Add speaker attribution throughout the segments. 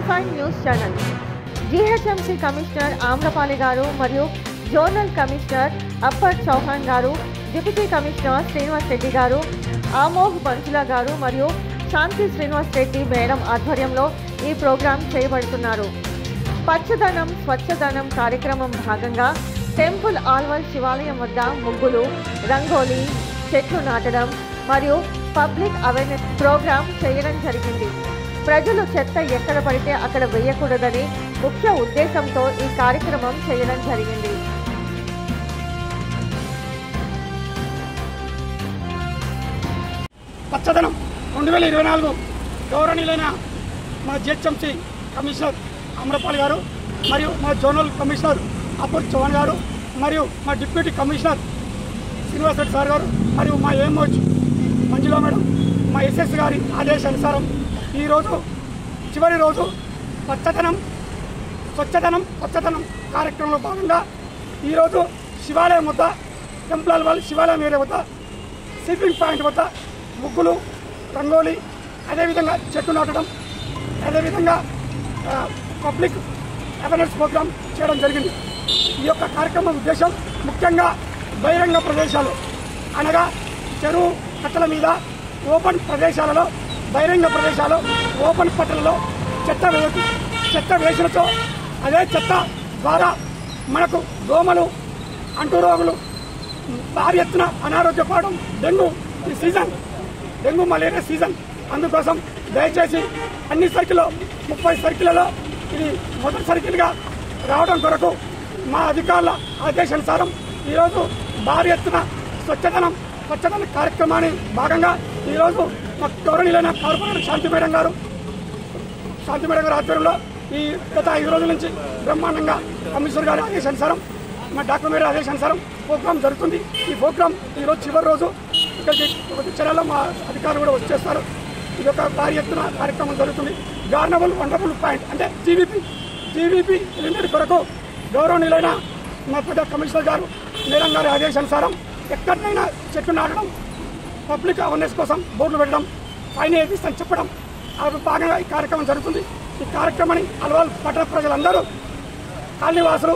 Speaker 1: Verified news channel. GHMC commissioner Amrapali గారు మరియు zonal commissioner upper Chauhan గారు, డిప్యూటీ కమిషనర్ శ్రీనివాస్ రెడ్డి గారు, ఆమోఘ్ పంచుల గారు మరియు శాంతి శ్రీనివాస్ రెడ్డి మేడం ఆధ్వర్యంలో ఈ ప్రోగ్రాం చేయబడుతున్నారు. పచ్చదనం స్వచ్ఛదనం కార్యక్రమం భాగంగా టెంపుల్ ఆల్వల్ శివాలయం వద్ద ముగ్గులు, రంగోలీ, చెట్లు నాటడం మరియు పబ్లిక్ అవేర్నెస్ ప్రోగ్రాం చేయడం జరిగింది. ప్రజలు చెత్త ఎక్కడ పడితే అక్కడ వేయకూడదని ముఖ్య ఉద్దేశంతో ఈ కార్యక్రమం చేయడం జరిగింది.
Speaker 2: పచ్చదనం 2024 గౌరవనీయులైన మా జిహెచ్ఎంసీ కమిషనర్ ఆమ్రపాలి గారు మరియు మా జోనల్ కమిషనర్ అపూర్ చౌహాన్ గారు మరియు మా deputy commissioner Srinivas Reddy sir గారు మరియు మా ఏఎంఓహెచ్ మంజుల మేడం, మా ఎస్ఎస్ గారి ఆదేశానుసారం ఈరోజు చివరి రోజు పచ్చదనం స్వచ్ఛదనం కార్యక్రమంలో భాగంగా ఈరోజు శివాలయం వద్ద, టెంపుల్ ఆల్వల్ శివాలయం ఏరియా వద్ద, స్లీపింగ్ పాయింట్ వద్ద ముగ్గులు, రంగోలీ, అదేవిధంగా చెట్టు నాటడం, అదేవిధంగా పబ్లిక్ అవేర్నెస్ ప్రోగ్రాం చేయడం జరిగింది. ఈ యొక్క కార్యక్రమం ఉద్దేశం ముఖ్యంగా బహిరంగ ప్రదేశాలు అనగా చెరువు కట్టల మీద, ఓపెన్ ప్రదేశాలలో, బహిరంగ ప్రదేశాలు, ఓపెన్ పట్టణంలో చెత్త వేసినతో అదే చెత్త ద్వారా మనకు దోమలు, అంటురోగులు, భారీ ఎత్తున అనారోగ్యపడడం, ఈ సీజన్ డెంగ్యూ మలేరియా సీజన్. అందుకోసం దయచేసి అన్ని సర్కిల్లో 30 సర్కిళ్లలో ఇది మొదటి సర్కిల్గా రావడం కొరకు మా అధికారుల ఆదేశానుసారం ఈరోజు భారీ ఎత్తున స్వచ్ఛదన కార్యక్రమాన్ని భాగంగా ఈరోజు మా గౌరవనీయులైన కార్పొరేటర్ శాంతి మేడం గారు ఆధ్వర్యంలో ఈ గత 5 రోజుల నుంచి బ్రహ్మాండంగా కమిషనర్ గారి ఆదేశానుసారం, మా డాక్టర్ మేడం ఆదేశానుసారం ప్రోగ్రాం జరుగుతుంది. ఈ ప్రోగ్రాం ఈరోజు చివరి రోజు ఇక్కడికి చర్యలో మా అధికారులు కూడా వచ్చేస్తారు. ఇది ఒక భారీ ఎత్తున కార్యక్రమం జరుగుతుంది. గార్నబుల్ వండర్ఫుల్ పాయింట్ అంటే జీవీపీ లిమిటెడ్ కొరకు గౌరవనీయులైన మా పెద్ద కమిషనర్ గారు మేడం గారి ఆదేశానుసారం ఎక్కడైనా చెట్లు నాటడం, పబ్లిక్ అవేర్నెస్ కోసం బోర్డులు పెట్టడం, ఫైన్ వేపిస్తాను చెప్పడం, అది భాగంగా ఈ కార్యక్రమం జరుగుతుంది. ఈ కార్యక్రమాన్ని అల్వాల్ పట్టణ ప్రజలందరూ, కాలనీవాసులు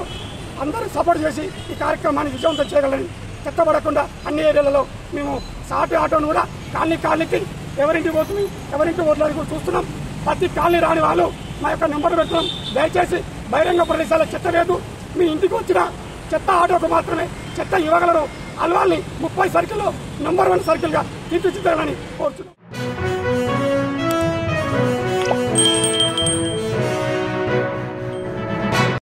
Speaker 2: అందరూ సపోర్ట్ చేసి ఈ కార్యక్రమాన్ని విజయవంతం చేయగలని, చెత్తబడకుండా అన్ని ఏరియాలలో మేము సాటి ఆటోను కూడా కాలనీకి ఎవరింటి పోతున్నారు కూడా చూస్తున్నాం. ప్రతి కాలనీ రాని వాళ్ళు మా యొక్క నెంబర్ పెట్టున్నాం. దయచేసి బహిరంగ ప్రదేశాల చెత్త లేదు, మీ ఇంటికి వచ్చిన చెత్త ఆటోకు మాత్రమే చెత్త ఇవ్వగలరు. అల్వాల్ని 30 సర్కిల్లో నంబర్ 1 సర్కిల్గా తీర్చిదిద్దాలని కోరుతున్నాం.